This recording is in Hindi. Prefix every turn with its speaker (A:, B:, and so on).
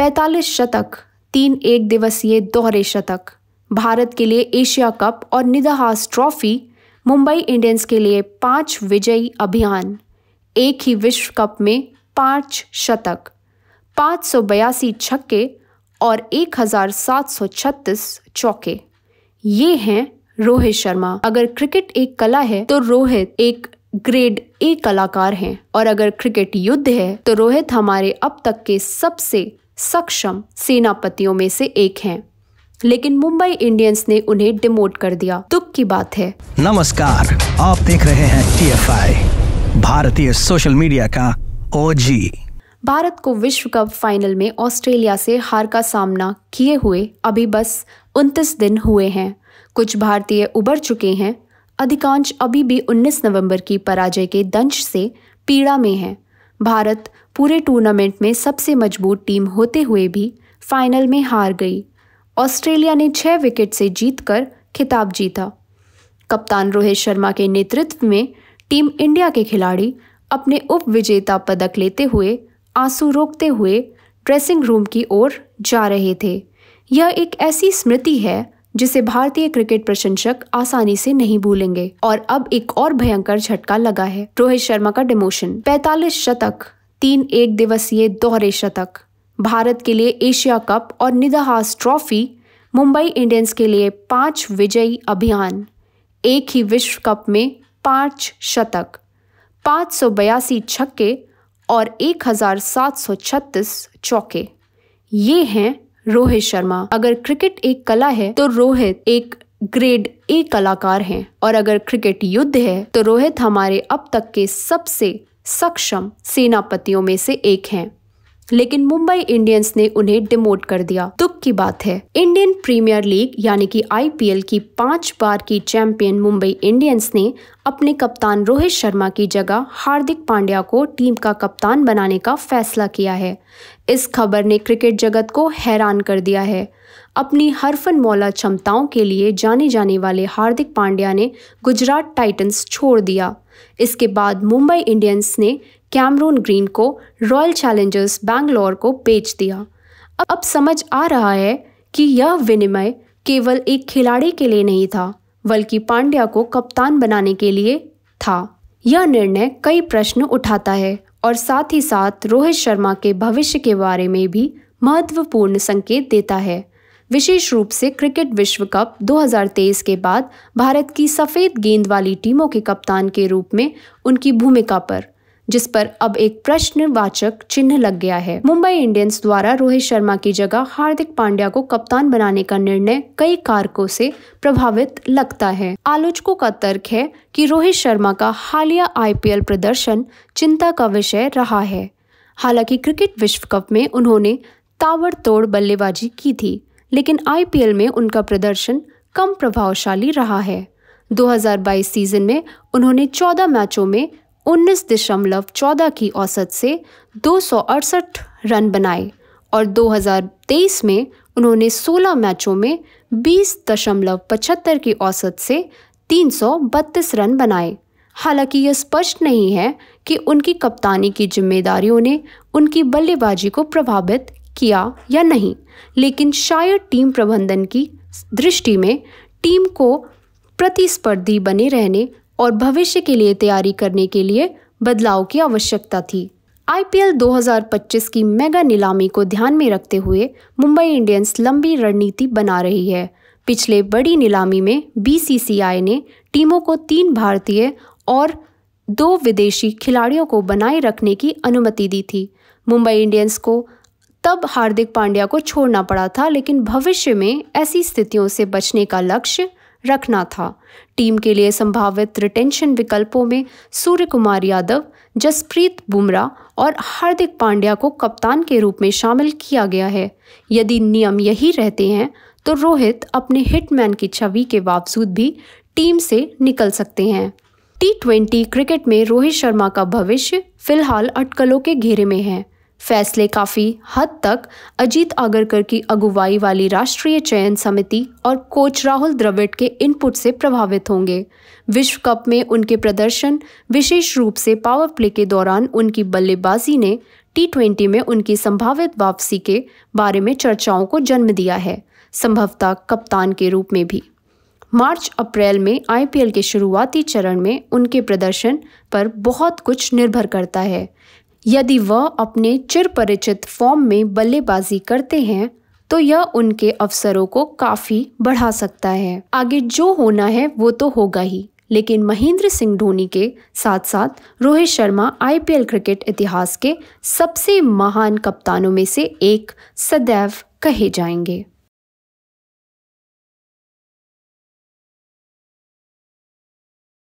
A: 45 शतक, 3 एक दिवसीय दोहरे शतक, भारत के लिए एशिया कप और निदाहास ट्रॉफी, मुंबई इंडियंस के लिए 5 विजयी अभियान, एक ही विश्व कप में 5 शतक, 582 छक्के और 1736 चौके। ये हैं रोहित शर्मा। अगर क्रिकेट एक कला है तो रोहित एक ग्रेड ए कलाकार हैं, और अगर क्रिकेट युद्ध है तो रोहित हमारे अब तक के सबसे सक्षम सेनापतियों में से एक हैं। लेकिन मुंबई इंडियंस ने उन्हें डिमोट कर दिया। दुख की बात है।
B: नमस्कार, आप देख रहे हैं TFI, भारतीय सोशल मीडिया का OG।
A: भारत को विश्व कप फाइनल में ऑस्ट्रेलिया से हार का सामना किए हुए अभी बस 29 दिन हुए हैं। कुछ भारतीय उबर चुके हैं, अधिकांश अभी भी 19 नवंबर की पराजय के दंश से पीड़ा में हैं। भारत पूरे टूर्नामेंट में सबसे मजबूत टीम होते हुए भी फाइनल में हार गई। ऑस्ट्रेलिया ने 6 विकेट से जीतकर खिताब जीता। कप्तान रोहित शर्मा के नेतृत्व में टीम इंडिया के खिलाड़ी अपने उप विजेता पदक लेते हुए आंसू रोकते हुए ड्रेसिंग रूम की ओर जा रहे थे। यह एक ऐसी स्मृति है जिसे भारतीय क्रिकेट प्रशंसक आसानी से नहीं भूलेंगे। और अब एक और भयंकर झटका लगा है, रोहित शर्मा का डिमोशन। 45 शतक, 3 एक दिवसीय दोहरे शतक, भारत के लिए एशिया कप और निदाहास ट्रॉफी, मुंबई इंडियंस के लिए 5 विजयी अभियान, एक ही विश्व कप में 5 शतक, 582 छक्के और 1736 चौके। ये हैं रोहित शर्मा। अगर क्रिकेट एक कला है तो रोहित एक ग्रेड ए कलाकार हैं, और अगर क्रिकेट युद्ध है तो रोहित हमारे अब तक के सबसे सक्षम सेनापतियों में से एक हैं। लेकिन मुंबई इंडियंस ने उन्हें डिमोट कर दिया। दुख की बात है। इंडियन प्रीमियर लीग यानी कि IPL की 5 बार की चैंपियन मुंबई इंडियंस ने अपने कप्तान रोहित शर्मा की जगह हार्दिक पांड्या को टीम का कप्तान बनाने का फैसला किया है। इस खबर ने क्रिकेट जगत को हैरान कर दिया है। अपनी हरफन मौला क्षमताओं के लिए जाने जाने वाले हार्दिक पांड्या ने गुजरात टाइटंस छोड़ दिया। इसके बाद मुंबई इंडियंस ने कैमरून ग्रीन को रॉयल चैलेंजर्स बैंगलोर को बेच दिया। अब समझ आ रहा है कि यह विनिमय केवल एक खिलाड़ी के लिए नहीं था, बल्कि पांड्या को कप्तान बनाने के लिए था। यह निर्णय कई प्रश्न उठाता है और साथ ही साथ रोहित शर्मा के भविष्य के बारे में भी महत्वपूर्ण संकेत देता है। विशेष रूप से क्रिकेट विश्व कप 2023 के बाद भारत की सफेद गेंद वाली टीमों के कप्तान के रूप में उनकी भूमिका पर, जिस पर अब एक प्रश्नवाचक चिन्ह लग गया है। मुंबई इंडियंस द्वारा रोहित शर्मा की जगह हार्दिक पांड्या को कप्तान बनाने का निर्णय कई कारकों से प्रभावित लगता है। आलोचकों का तर्क है कि रोहित शर्मा का हालिया IPL प्रदर्शन चिंता का विषय रहा है। हालांकि क्रिकेट विश्व कप में उन्होंने ताबड़तोड़ बल्लेबाजी की थी, लेकिन IPL में उनका प्रदर्शन कम प्रभावशाली रहा है। 2022 सीजन में उन्होंने 14 मैचों में 19.14 की औसत से 268 रन बनाए और 2023 में उन्होंने 16 मैचों में 20.75 की औसत से 332 रन बनाए। हालांकि यह स्पष्ट नहीं है कि उनकी कप्तानी की जिम्मेदारियों ने उनकी बल्लेबाजी को प्रभावित किया या नहीं, लेकिन शायद टीम प्रबंधन की दृष्टि में टीम को प्रतिस्पर्धी बने रहने और भविष्य के लिए तैयारी करने के लिए बदलाव की आवश्यकता थी। IPL 2025 की मेगा नीलामी को ध्यान में रखते हुए मुंबई इंडियंस लंबी रणनीति बना रही है। पिछले बड़ी नीलामी में BCCI ने टीमों को 3 भारतीय और 2 विदेशी खिलाड़ियों को बनाए रखने की अनुमति दी थी। मुंबई इंडियंस को तब हार्दिक पांड्या को छोड़ना पड़ा था, लेकिन भविष्य में ऐसी स्थितियों से बचने का लक्ष्य रखना था। टीम के लिए संभावित रिटेंशन विकल्पों में सूर्य कुमार यादव, जसप्रीत बुमराह और हार्दिक पांड्या को कप्तान के रूप में शामिल किया गया है। यदि नियम यही रहते हैं तो रोहित अपने हिटमैन की छवि के बावजूद भी टीम से निकल सकते हैं। T20 क्रिकेट में रोहित शर्मा का भविष्य फिलहाल अटकलों के घेरे में है। फैसले काफ़ी हद तक अजीत आगरकर की अगुवाई वाली राष्ट्रीय चयन समिति और कोच राहुल द्रविड़ के इनपुट से प्रभावित होंगे। विश्व कप में उनके प्रदर्शन, विशेष रूप से पावर प्ले के दौरान उनकी बल्लेबाजी ने T20 में उनकी संभावित वापसी के बारे में चर्चाओं को जन्म दिया है, संभवतः कप्तान के रूप में भी। मार्च-अप्रैल में IPL के शुरुआती चरण में उनके प्रदर्शन पर बहुत कुछ निर्भर करता है। यदि वह अपने चिरपरिचित फॉर्म में बल्लेबाजी करते हैं तो यह उनके अवसरों को काफ़ी बढ़ा सकता है। आगे जो होना है वो तो होगा ही, लेकिन महेंद्र सिंह धोनी के साथ साथ रोहित शर्मा IPL क्रिकेट इतिहास के सबसे महान कप्तानों में से एक सदैव कहे जाएंगे।